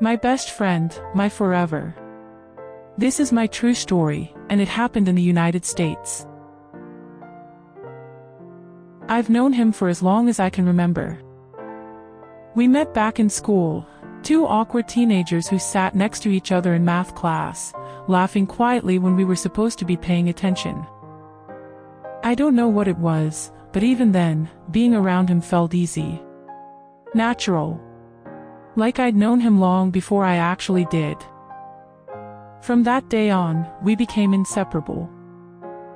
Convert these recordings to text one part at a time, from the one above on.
My best friend, my forever. This is my true story, and it happened in the United States. I've known him for as long as I can remember. We met back in school, two awkward teenagers who sat next to each other in math class, laughing quietly when we were supposed to be paying attention. I don't know what it was, but even then, being around him felt easy. Natural. Like I'd known him long before I actually did. From that day on, we became inseparable.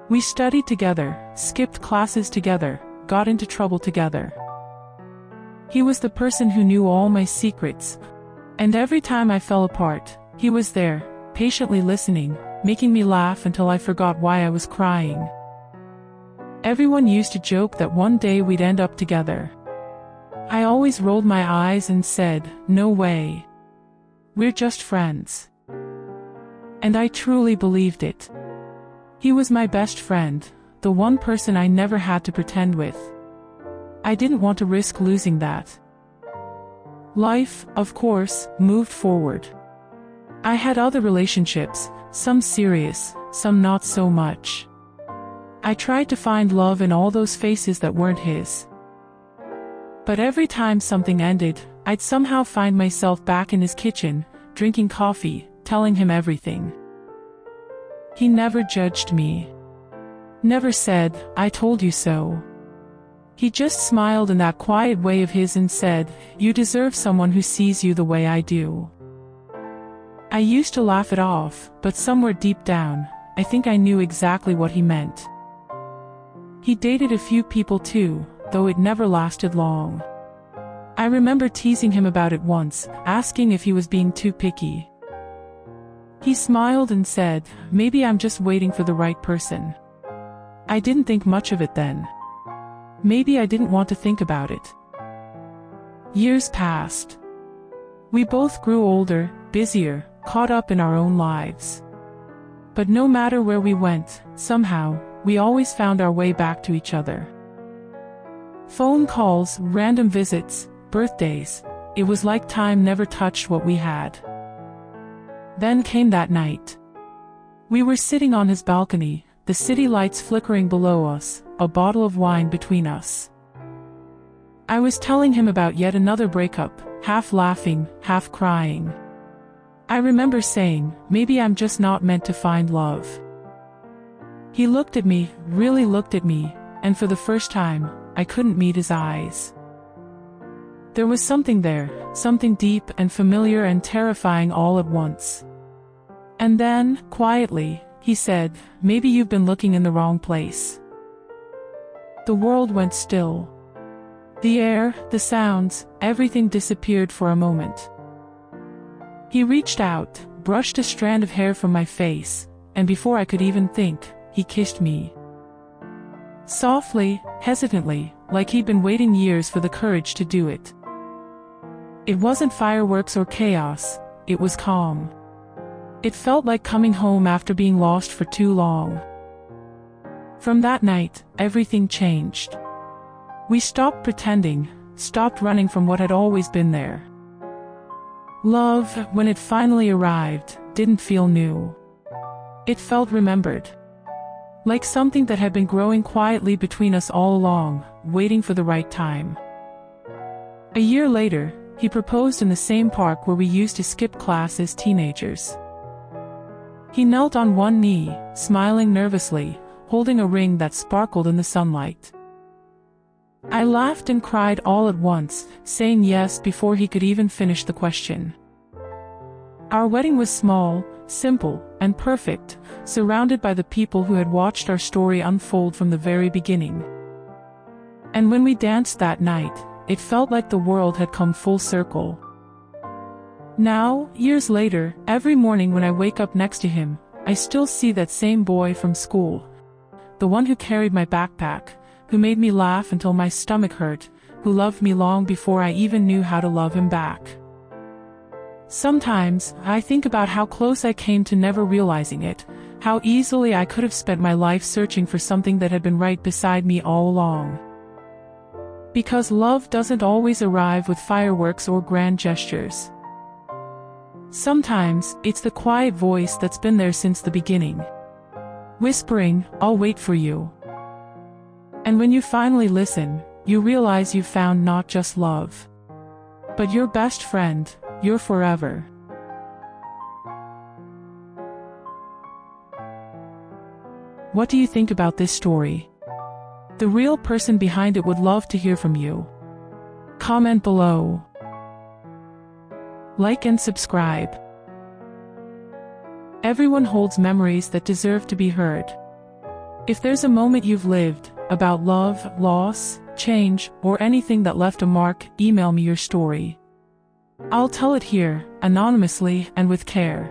We studied together, skipped classes together, got into trouble together. He was the person who knew all my secrets, and every time I fell apart, he was there, patiently listening, making me laugh until I forgot why I was crying. Everyone used to joke that one day we'd end up together. I always rolled my eyes and said, "No way. We're just friends." And I truly believed it. He was my best friend, the one person I never had to pretend with. I didn't want to risk losing that. Life, of course, moved forward. I had other relationships, some serious, some not so much. I tried to find love in all those faces that weren't his. But every time something ended, I'd somehow find myself back in his kitchen, drinking coffee, telling him everything. He never judged me. Never said, "I told you so." He just smiled in that quiet way of his and said, "You deserve someone who sees you the way I do." I used to laugh it off, but somewhere deep down, I think I knew exactly what he meant. He dated a few people too, though it never lasted long. I remember teasing him about it once, asking if he was being too picky. He smiled and said, "Maybe I'm just waiting for the right person." I didn't think much of it then. Maybe I didn't want to think about it. Years passed. We both grew older, busier, caught up in our own lives. But no matter where we went, somehow, we always found our way back to each other. Phone calls, random visits, birthdays, it was like time never touched what we had. Then came that night. We were sitting on his balcony, the city lights flickering below us, a bottle of wine between us. I was telling him about yet another breakup, half laughing, half crying. I remember saying, "Maybe I'm just not meant to find love." He looked at me, really looked at me, and for the first time, I couldn't meet his eyes. There was something there, something deep and familiar and terrifying all at once. And then, quietly, he said, "Maybe you've been looking in the wrong place." The world went still. The air, the sounds, everything disappeared for a moment. He reached out, brushed a strand of hair from my face, and before I could even think, he kissed me. Softly, hesitantly, like he'd been waiting years for the courage to do it. It wasn't fireworks or chaos, it was calm. It felt like coming home after being lost for too long. From that night, everything changed. We stopped pretending, stopped running from what had always been there. Love, when it finally arrived, didn't feel new. It felt remembered. Like something that had been growing quietly between us all along, waiting for the right time. A year later, he proposed in the same park where we used to skip class as teenagers. He knelt on one knee, smiling nervously, holding a ring that sparkled in the sunlight. I laughed and cried all at once, saying yes before he could even finish the question. Our wedding was small, simple, and perfect, surrounded by the people who had watched our story unfold from the very beginning. And when we danced that night, it felt like the world had come full circle. Now, years later, every morning when I wake up next to him, I still see that same boy from school. The one who carried my backpack, who made me laugh until my stomach hurt, who loved me long before I even knew how to love him back. Sometimes, I think about how close I came to never realizing it, how easily I could have spent my life searching for something that had been right beside me all along. Because love doesn't always arrive with fireworks or grand gestures. Sometimes, it's the quiet voice that's been there since the beginning, whispering, "I'll wait for you." And when you finally listen, you realize you've found not just love, but your best friend, your forever. What do you think about this story? The real person behind it would love to hear from you. Comment below. Like and subscribe. Everyone holds memories that deserve to be heard. If there's a moment you've lived, about love, loss, change, or anything that left a mark, email me your story. I'll tell it here, anonymously and with care.